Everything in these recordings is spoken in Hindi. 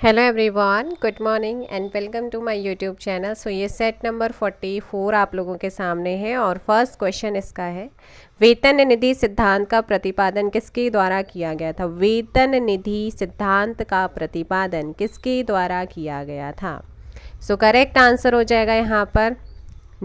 Hello everyone, good morning and welcome to my YouTube channel. So ये सेट नंबर 44 आप लोगों के सामने है और फर्स्ट क्वेश्चन इसका है, वेतन निधि सिद्धांत का प्रतिपादन किसके द्वारा किया गया था। वेतन निधि सिद्धांत का प्रतिपादन किसके द्वारा किया गया था। सो करेक्ट आंसर हो जाएगा यहाँ पर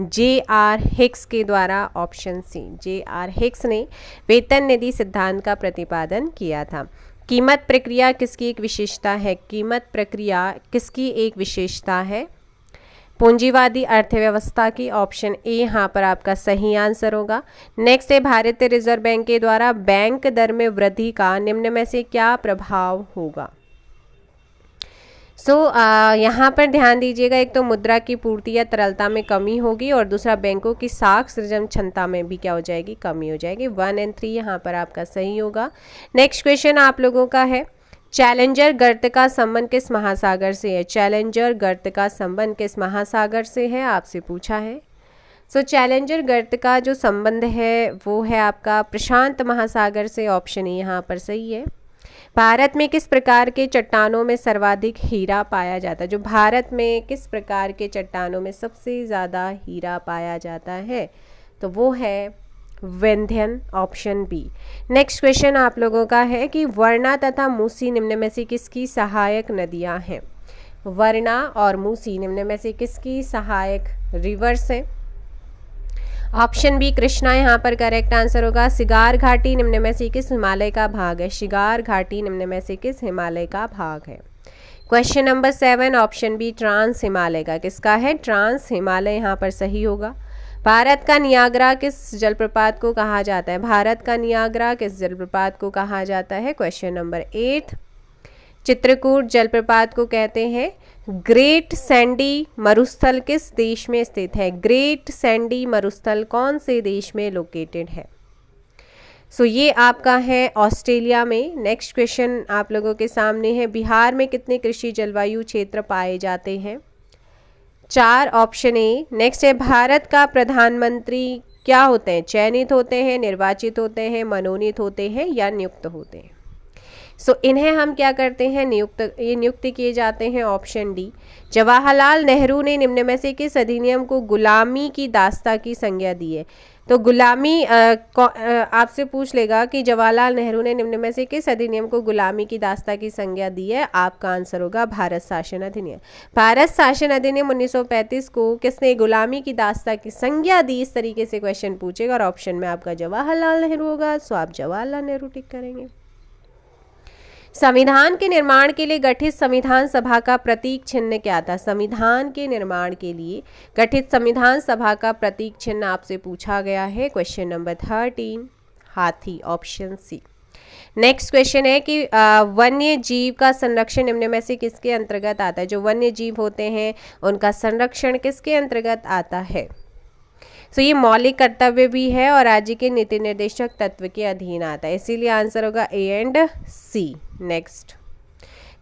जे.आर. हिक्स के द्वारा, ऑप्शन सी। जे.आर. हिक्स ने वेतन निधि सिद्धांत का प्रतिपादन किया था। कीमत प्रक्रिया किसकी एक विशेषता है। कीमत प्रक्रिया किसकी एक विशेषता है। पूंजीवादी अर्थव्यवस्था की, ऑप्शन ए यहाँ पर आपका सही आंसर होगा। नेक्स्ट है, भारतीय रिजर्व बैंक के द्वारा बैंक दर में वृद्धि का निम्न में से क्या प्रभाव होगा। यहाँ पर ध्यान दीजिएगा, एक तो मुद्रा की पूर्ति या तरलता में कमी होगी और दूसरा बैंकों की साख सृजन क्षमता में भी क्या हो जाएगी, कमी हो जाएगी। 1 और 3 यहाँ पर आपका सही होगा। नेक्स्ट क्वेश्चन आप लोगों का है, चैलेंजर गर्त का संबंध किस महासागर से है। चैलेंजर गर्त का संबंध किस महासागर से है, आपसे पूछा है। चैलेंजर गर्त का जो संबंध है वो है आपका प्रशांत महासागर से, ऑप्शन ए यहाँ पर सही है। भारत में किस प्रकार के चट्टानों में सर्वाधिक हीरा पाया जाता है। जो भारत में किस प्रकार के चट्टानों में सबसे ज़्यादा हीरा पाया जाता है, तो वो है Vindhyan, option B. Next question आप लोगों का है कि वर्णा तथा मूसी निम्न में से किसकी सहायक नदियां हैं। वर्णा और मूसी निम्न में से किसकी सहायक रिवर्स है, ऑप्शन बी कृष्णा यहाँ पर करेक्ट आंसर होगा। शिगार घाटी निम्न में से किस हिमालय का भाग है। शिगार घाटी निम्न में से किस हिमालय का भाग है। Question number 7, option B trans Himalaya का किसका है। ट्रांस हिमालय यहाँ पर सही होगा। भारत का नियाग्रा किस जलप्रपात को कहा जाता है। भारत का नियाग्रा किस जलप्रपात को कहा जाता है। क्वेश्चन नंबर 8, चित्रकूट जलप्रपात को कहते हैं। ग्रेट सैंडी मरुस्थल किस देश में स्थित है। ग्रेट सैंडी मरुस्थल कौन से देश में लोकेटेड है। ये आपका है ऑस्ट्रेलिया में। नेक्स्ट क्वेश्चन आप लोगों के सामने है, बिहार में कितने कृषि जलवायु क्षेत्र पाए जाते हैं। 4, ऑप्शन ए। नेक्स्ट है, भारत का प्रधानमंत्री क्या होते हैं। चयनित होते हैं, निर्वाचित होते हैं, मनोनीत होते हैं या नियुक्त होते हैं। इन्हें हम क्या करते हैं, नियुक्त किए जाते हैं, ऑप्शन डी। जवाहरलाल नेहरू ने निम्न में से किस अधिनियम को गुलामी की दास्ता की संज्ञा दी है। तो गुलामी आपसे पूछ लेगा कि जवाहरलाल नेहरू ने निम्न में से किस अधिनियम को गुलामी की दास्ता की संज्ञा दी है, आपका आंसर होगा भारत शासन अधिनियम। भारत शासन अधिनियम 1935 को किसने गुलामी की दास्ता की संज्ञा दी, इस तरीके से क्वेश्चन पूछेगा और ऑप्शन में आपका जवाहरलाल नेहरू होगा। आप जवाहरलाल नेहरू टिक करेंगे। संविधान के निर्माण के लिए गठित संविधान सभा का प्रतीक चिन्ह क्या था। संविधान के निर्माण के लिए गठित संविधान सभा का प्रतीक चिन्ह आपसे पूछा गया है। क्वेश्चन नंबर 13, हाथी, ऑप्शन सी। नेक्स्ट क्वेश्चन है कि वन्य जीव का संरक्षण निम्न में से किसके अंतर्गत आता है। जो वन्य जीव होते हैं उनका संरक्षण किसके अंतर्गत आता है। ये मौलिक कर्तव्य भी है और राज्य के नीति निर्देशक तत्व के अधीन आता है, इसीलिए आंसर होगा ए एंड सी। नेक्स्ट,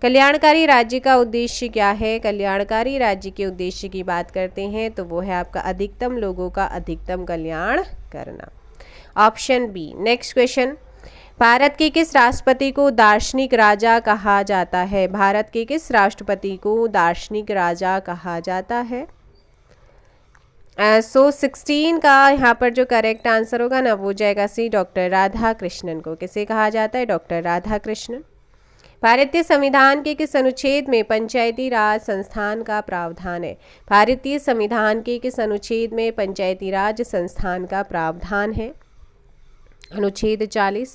कल्याणकारी राज्य का उद्देश्य क्या है। कल्याणकारी राज्य के उद्देश्य की बात करते हैं तो वो है आपका अधिकतम लोगों का अधिकतम कल्याण करना, option B. Next question, Bharat के किस राष्ट्रपति को दार्शनिक राजा कहा जाता है। भारत के किस राष्ट्रपति को दार्शनिक राजा कहा जाता है। 16 का यहाँ पर जो करेक्ट आंसर होगा ना वो जाएगा सी, डॉक्टर राधा कृष्णन को। किसे कहा जाता है, डॉक्टर राधा कृष्णन। भारतीय संविधान के किस अनुच्छेद में पंचायती राज संस्थान का प्रावधान है। भारतीय संविधान के किस अनुच्छेद में पंचायती राज संस्थान का प्रावधान है। अनुच्छेद 40।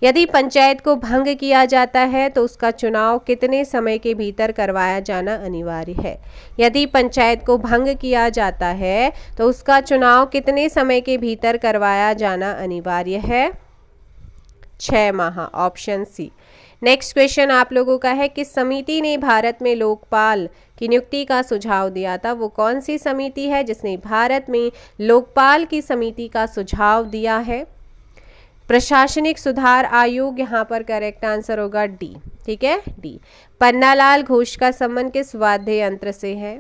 यदि पंचायत को भंग किया जाता है तो उसका चुनाव कितने समय के भीतर करवाया जाना अनिवार्य है। यदि पंचायत को भंग किया जाता है तो उसका चुनाव कितने समय के भीतर करवाया जाना अनिवार्य है। 6 माह, ऑप्शन सी। नेक्स्ट क्वेश्चन आप लोगों का है, किस समिति ने भारत में लोकपाल की नियुक्ति का सुझाव दिया था। वो कौन सी समिति है जिसने भारत में लोकपाल की समिति का सुझाव दिया है। प्रशासनिक सुधार आयोग, यहाँ पर करेक्ट आंसर होगा डी। ठीक है, डी। पन्नालाल घोष का संबंध किस वाद्य यंत्र से है।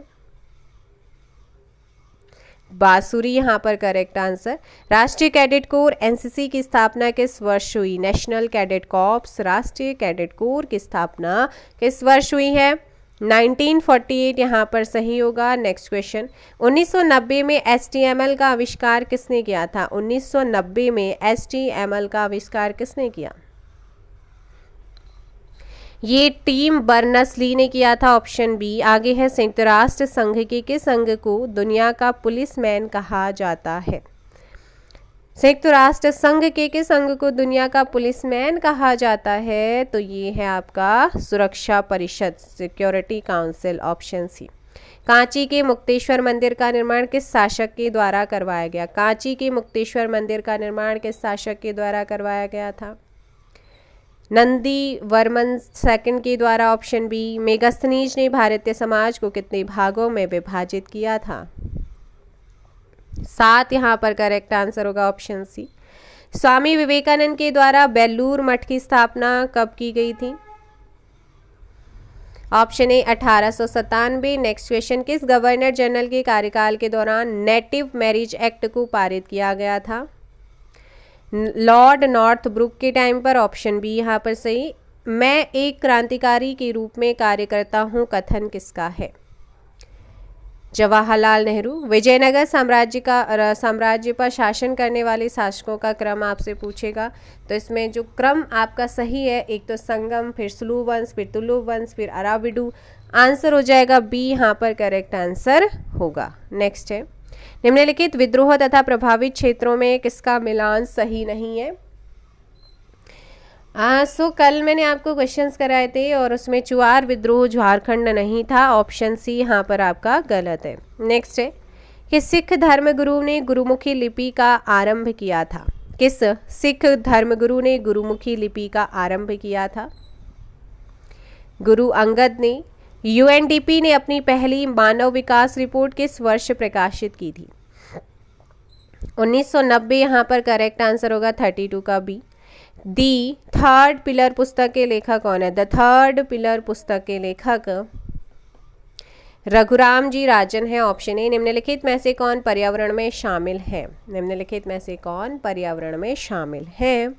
बांसुरी, यहाँ पर करेक्ट आंसर। राष्ट्रीय कैडेट कोर एनसीसी की स्थापना किस वर्ष हुई। नेशनल कैडेट कॉर्प्स राष्ट्रीय कैडेट कोर की स्थापना किस वर्ष हुई है। 1948 यहाँ पर सही होगा। नेक्स्ट क्वेश्चन, 1990 में HTML का आविष्कार किसने किया था? 1990 में HTML का आविष्कार किसने किया? ये टिम बर्नर्स-ली ने किया था, ऑप्शन बी। आगे है, संयुक्त राष्ट्र संघ के किस अंग को दुनिया का पुलिसमैन कहा जाता है? संयुक्त राष्ट्र संघ के किस अंग को दुनिया का पुलिसमैन कहा जाता है? तो ये है आपका सुरक्षा परिषद, security council, option C. Kanchi के मुक्तेश्वर मंदिर का निर्माण किस शासक के द्वारा करवाया गया? कांची के मुक्तेश्वर मंदिर का निर्माण किस शासक के द्वारा करवाया गया था? नंदी वर्मन सेकंड के द्वारा, ऑप्शन बी। मेगास्थनीज ने भारतीय समाज को कितने भागों में विभाजित किया था? 7 यहाँ पर करेक्ट आंसर होगा, ऑप्शन सी। स्वामी विवेकानंद के द्वारा बेलूर मठ की स्थापना कब की गई थी? Option A 1897। नेक्स्ट क्वेश्चन, किस गवर्नर जनरल के कार्यकाल के दौरान नेटिव मैरिज एक्ट को पारित किया गया था? लॉर्ड नॉर्थ ब्रुक के टाइम पर, ऑप्शन बी यहाँ पर सही। मैं एक क्रांतिकारी के रूप में कार्य करता हूँ कथन किसका है? जवाहरलाल नेहरू। विजयनगर साम्राज्य पर शासन करने वाले शासकों का क्रम आपसे पूछेगा, तो इसमें जो क्रम आपका सही है, एक तो संगम, फिर सुलु वंश, फिर तुलु वंश, फिर अराविडु। आंसर हो जाएगा बी यहाँ पर करेक्ट आंसर होगा। नेक्स्ट है, निम्नलिखित विद्रोह तथा प्रभावित क्षेत्रों में किसका मिलान सही नहीं है? कल मैंने आपको क्वेश्चंस कराए थे और उसमें चुआर विद्रोह झारखंड नहीं था, ऑप्शन सी यहाँ पर आपका गलत है। नेक्स्ट है कि सिख धर्मगुरु ने गुरुमुखी लिपि का आरंभ किया था? किस सिख धर्मगुरु ने गुरुमुखी लिपि का आरंभ किया था? गुरु अंगद ने। यूएनडीपी ने अपनी पहली मानव विकास रिपोर्ट किस वर्ष प्रकाशित की थी? 1990 यहाँ पर करेक्ट आंसर होगा 32 का बी। दी थर्ड पिलर पुस्तक के लेखक कौन है? द थर्ड पिलर पुस्तक के लेखक रघुराम जी राजन है, ऑप्शन ए। निम्नलिखित में से कौन पर्यावरण में शामिल है? निम्नलिखित में से कौन पर्यावरण में शामिल है?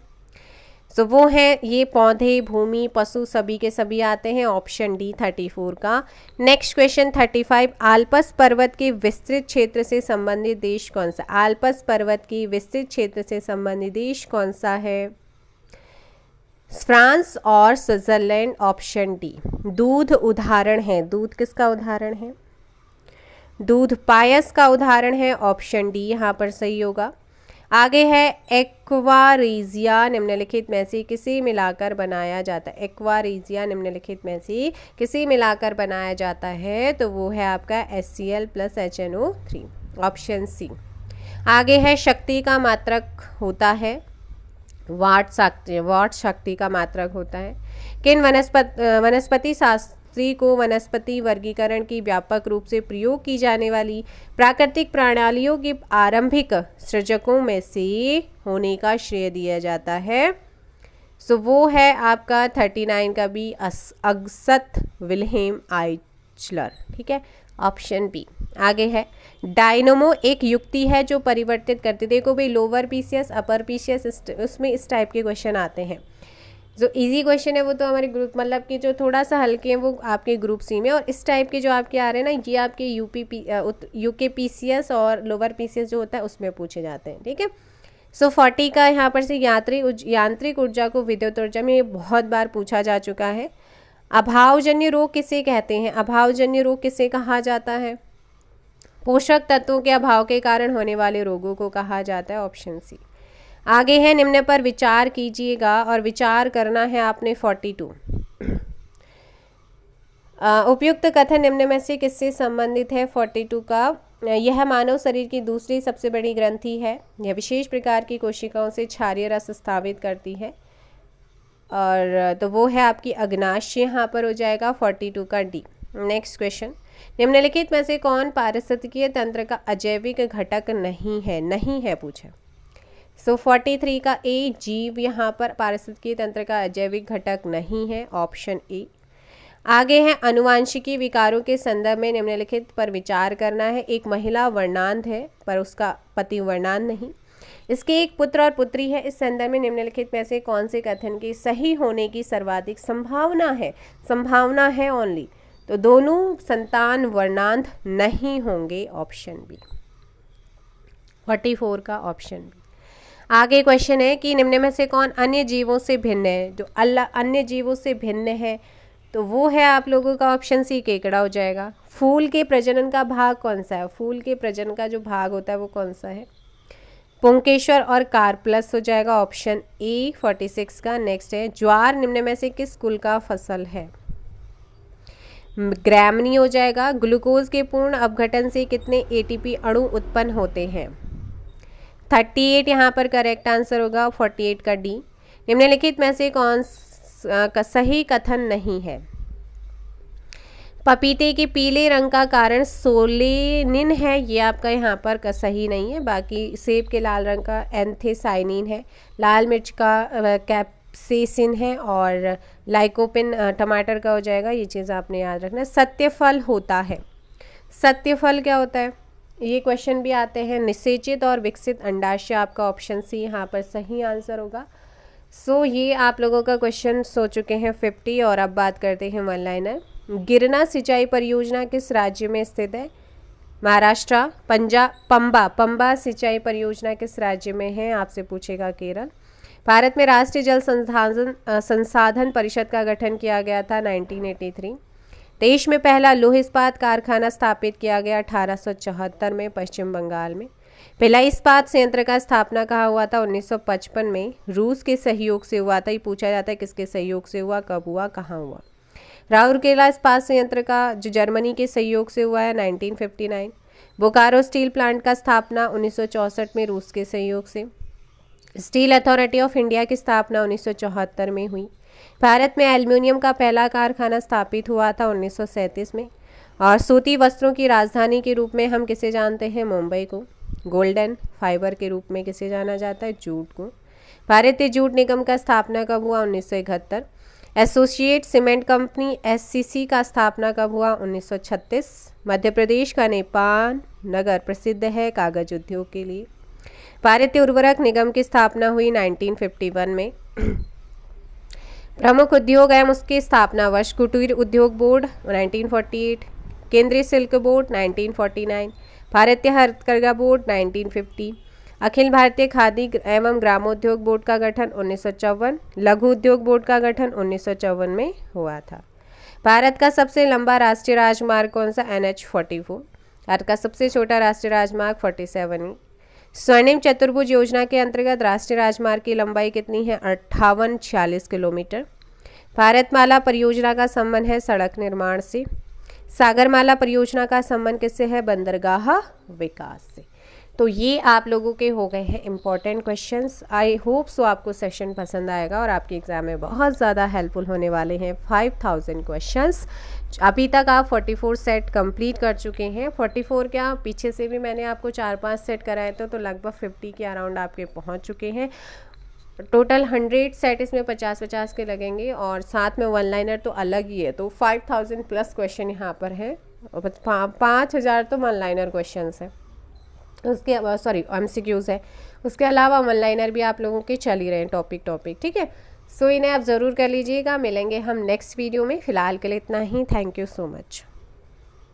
तो वो है ये पौधे, भूमि, पशु, सभी के सभी आते हैं, ऑप्शन डी 34 का। नेक्स्ट क्वेश्चन 35, आल्पस पर्वत के विस्तृत क्षेत्र से संबंधित देश कौन सा? आल्पस पर्वत की विस्तृत क्षेत्र से संबंधित देश कौन सा है? फ्रांस और स्विट्जरलैंड, ऑप्शन डी। दूध उदाहरण है, दूध किसका उदाहरण है? दूध पायस का उदाहरण है, ऑप्शन डी यहाँ पर सही होगा। आगे है एक्वारीजिया निम्नलिखित में से किसे मिलाकर बनाया जाता है? एक्वारीजिया निम्नलिखित में से किसे मिलाकर बनाया जाता है? तो वो है आपका HCl + HNO3, ऑप्शन सी। आगे है शक्ति का मात्रक होता है, वाट शक्ति का मात्रक होता है। किन वनस्पति शास्त्री को वनस्पति वर्गीकरण की व्यापक रूप से प्रयोग की जाने वाली प्राकृतिक प्रणालियों के आरंभिक सृजकों में से होने का श्रेय दिया जाता है? सो वो है आपका 39 का बी, अगस्त विल्हेम आइचलर, ठीक है, ऑप्शन बी। आगे है डायनोमो एक युक्ति है जो परिवर्तित करती, देखो भाई लोअर पीसीएस अपर पीसीएस उसमें इस टाइप के क्वेश्चन आते हैं। जो इजी क्वेश्चन है वो तो हमारे ग्रुप मतलब कि जो थोड़ा सा हल्के हैं वो आपके ग्रुप सी में, और इस टाइप के जो आपके आ रहे हैं ना ये आपके यूके पीसीएस और लोअर पीसीएस जो होता है उसमें पूछे जाते हैं, ठीक है। सो 40 का यहाँ पर से यांत्रिक ऊर्जा को विद्युत ऊर्जा में ये बहुत बार पूछा जा चुका है। अभावजन्य रोग किसे कहते हैं? अभावजन्य रोग किसे कहा जाता है? पोषक तत्वों के अभाव के कारण होने वाले रोगों को कहा जाता है, ऑप्शन सी। आगे है निम्न पर विचार कीजिएगा, और विचार करना है आपने 42। उपयुक्त कथन निम्न में से किससे संबंधित है? 42 का, यह मानव शरीर की दूसरी सबसे बड़ी ग्रंथि है, यह विशेष प्रकार की कोशिकाओं से क्षारीय रस स्रावित करती है, और तो वो है आपकी अग्नाशय, यहाँ पर हो जाएगा 42 का डी। नेक्स्ट क्वेश्चन, निम्नलिखित में से कौन पारिस्थितिकीय तंत्र का अजैविक घटक नहीं है? नहीं है पूछा। सो 43 का ए, जीव यहाँ पर पारिस्थितिकीय तंत्र का अजैविक घटक नहीं है, ऑप्शन ए। आगे है अनुवांशिकी विकारों के संदर्भ में निम्नलिखित पर विचार करना है। एक महिला वर्णांध है पर उसका पति वर्णांध नहीं, इसके एक पुत्र और पुत्री है, इस संदर्भ में निम्नलिखित में से कौन से कथन की सही होने की सर्वाधिक संभावना है? संभावना है ओनली, तो दोनों संतान वर्णांत नहीं होंगे, ऑप्शन बी 44 का ऑप्शन बी। आगे क्वेश्चन है कि निम्न में से कौन अन्य जीवों से भिन्न है। जो अन्य जीवों से भिन्न है तो वो है आप लोगों का ऑप्शन सी केकड़ा हो जाएगा। फूल के प्रजनन का भाग कौन सा है, फूल के प्रजनन का जो भाग होता है वो कौन सा है, पुंकेश्वर और कार्पलस हो जाएगा, ऑप्शन ए 46 का। नेक्स्ट है ज्वार निम्न में से किस कुल का फसल है, ग्रैमनी हो जाएगा। ग्लूकोज के पूर्ण अपघटन से कितने एटीपी अणु उत्पन्न होते हैं, 38 यहाँ पर करेक्ट आंसर होगा, 48 का डी। निम्नलिखित में से कौन का सही कथन नहीं है, पपीते के पीले रंग का कारण सोलेनिन है, ये आपका यहाँ पर का सही नहीं है। बाकी सेब के लाल रंग का एंथेसाइनिन है, लाल मिर्च का कैप्सेसिन है और लाइकोपिन टमाटर का हो जाएगा। ये चीज़ आपने याद रखना है। सत्य फल होता है, सत्य फल क्या होता है, ये क्वेश्चन भी आते हैं। निषेचित और विकसित अंडाशय, आपका ऑप्शन सी यहाँ पर सही आंसर होगा। सो ये आप लोगों का क्वेश्चन सो चुके हैं 50। और अब बात करते हैं वन लाइनर। गिरना सिंचाई परियोजना किस राज्य में स्थित है, महाराष्ट्र। पंबा सिंचाई परियोजना किस राज्य में है, आपसे पूछेगा केरल। भारत में राष्ट्रीय जल संसाधन परिषद का गठन किया गया था 1983। देश में पहला लौह इस्पात कारखाना स्थापित किया गया 1874 में पश्चिम बंगाल में। पहला इस्पात संयंत्र का स्थापना कहाँ हुआ था, 1955 में रूस के सहयोग से हुआ था। ये पूछा जाता है किसके सहयोग से हुआ, कब हुआ, कहाँ हुआ। राउरकेला इस्पात संयंत्र का जो जर्मनी के सहयोग से हुआ है 1959। बोकारो स्टील प्लांट का स्थापना 1964 में रूस के सहयोग से। स्टील अथॉरिटी ऑफ इंडिया की स्थापना 1974 में हुई। भारत में एल्युमिनियम का पहला कारखाना स्थापित हुआ था 1937 में। और सूती वस्त्रों की राजधानी के रूप में हम किसे जानते हैं, मुंबई को। गोल्डन फाइबर के रूप में किसे जाना जाता है, जूट को। भारतीय जूट निगम का स्थापना कब हुआ, 1971। एसोसिएट सीमेंट कंपनी एससीसी का स्थापना कब हुआ, 1936। मध्य प्रदेश का नेपाल नगर प्रसिद्ध है कागज उद्योग के लिए। भारतीय उर्वरक निगम की स्थापना हुई 1951 में। प्रमुख उद्योग एवं उसकी स्थापना वर्ष, कुटीर उद्योग बोर्ड 1948, केंद्रीय शुल्क बोर्ड 1949, भारतीय हथकरघा बोर्ड 1950, अखिल भारतीय खादी एवं ग्रामोद्योग बोर्ड का गठन 1954, लघु उद्योग बोर्ड का गठन 1954 में हुआ था। भारत का सबसे लंबा राष्ट्रीय राजमार्ग कौन सा, NH44। भारत का सबसे छोटा राष्ट्रीय राजमार्ग 47। स्वर्णिम चतुर्भुज योजना के अंतर्गत राष्ट्रीय राजमार्ग की लंबाई कितनी है, 5846 किलोमीटर। भारतमाला परियोजना का संबंध है सड़क निर्माण से। सागरमाला परियोजना का संबंध किससे है, बंदरगाह विकास से। तो ये आप लोगों के हो गए हैं important questions. I hope so आपको सेशन पसंद आएगा और आपके एग्जाम में बहुत ज़्यादा हेल्पफुल होने वाले हैं। 5000 क्वेश्चंस अभी तक आप 44 सेट कंप्लीट कर चुके हैं। 44 क्या, पीछे से भी मैंने आपको 4-5 सेट कराए थे, तो लगभग 50 के अराउंड आपके पहुंच चुके हैं। टोटल 100 सेट इसमें 50-50 के लगेंगे और साथ में वन लाइनर तो अलग ही है। तो 5000 प्लस क्वेश्चन यहाँ पर है। 5000 तो वन लाइनर क्वेश्चन है, उसके सॉरी MCQs है। उसके अलावा वन लाइनर भी आप लोगों के चल ही रहे हैं टॉपिक, ठीक है। सो इन्हें आप ज़रूर कर लीजिएगा। मिलेंगे हम नेक्स्ट वीडियो में। फ़िलहाल के लिए इतना ही। Thank you so much.